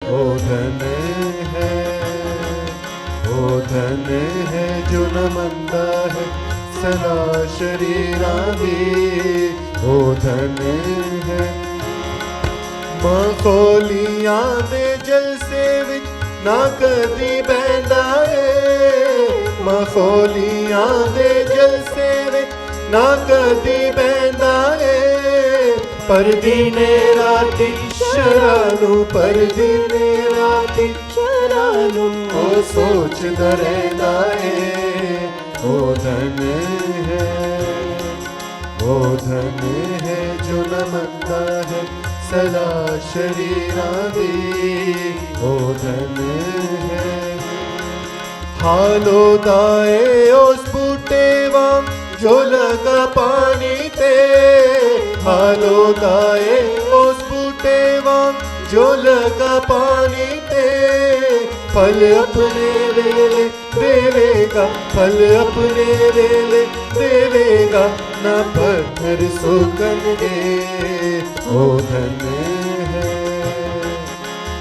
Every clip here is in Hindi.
ओ धन है, ओ धन है जो न मंदा है सदा शरीरां दी। ओ धन है मखौलियां दे जलसे विच ना कदी बहंदा है। मखौलियां दे जलसे विच ना कदी बहंदा है। पर दिने राती शरानू, पर दिने राती शरानू ओ सोचदा रहंदा है। ओ धन है, ओ धन है जो न मंदा है सदा शरीरां दी। ओ धन है हालो दाए उस बूटे वांग जो लगा पानी ते। हालो दाए उस बूटे वांग जो लगा पानी ते। फल अपने वेले देवेगा, फल अपने वेले देवेगा ना पत्थर सुकनगे। ओ धन है,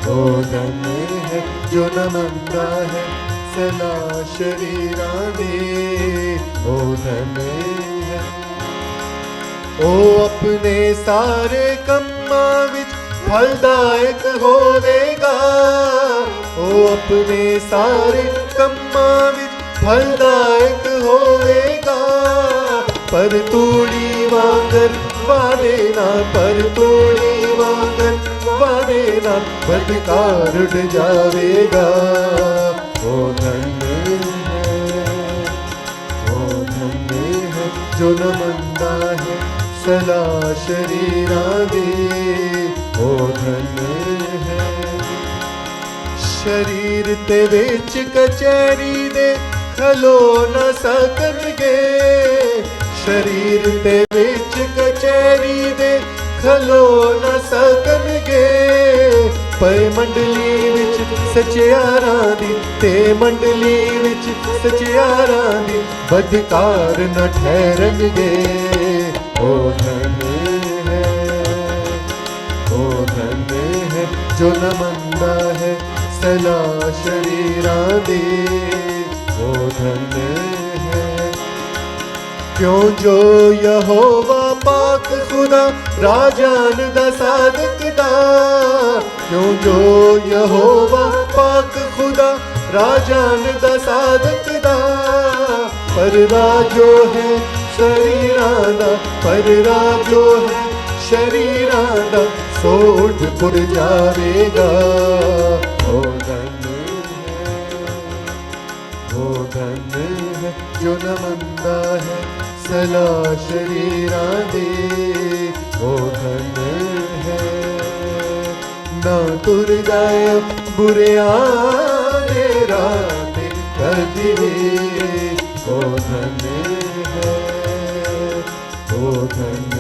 ओ धन है जो न मंदा है सदा शरीरां दी। ओ धन है ओ अपने सारे कम्मा विच फलदायक होवेगा। ओ अपने सारे कम्मा विच फलदायक होवेगा। पर तूड़ी वांगर वादे ना, पर तूड़ी वांगर वादे ना बदकार उड़ जावेगा। ओ धन है, ओ धन है जो न मंदा है सदा शरीरां दी। ओ धन है शरीर ते विच कचहरी दे खलो न सकणगे। शरीर ते विच कचहरी दे खलो न सकणगे। पर मंडली विच सचियारां दी, ते मंडली विच सचियारां दी बदकार न ठहरनगे। ओ धन है, ओ धन है जो न मंदा है सदा शरीरां दी। ओ धन है क्यों जो यहोवा पाक खुदा राजान दा सादक दा। क्यों जो यहोवा पाक खुदा राजान दा सादक दा। पर राजो है शरीरां दा, पर राजो है शरीरां दा सोठ पुर जावेगा। ओ धन है, ओ धन है जो न मंदा है सदा शरीरां दी। ओ धन है ना तुर जाए बुरियां दे राह कदी भी। ओ धन है, ओ धन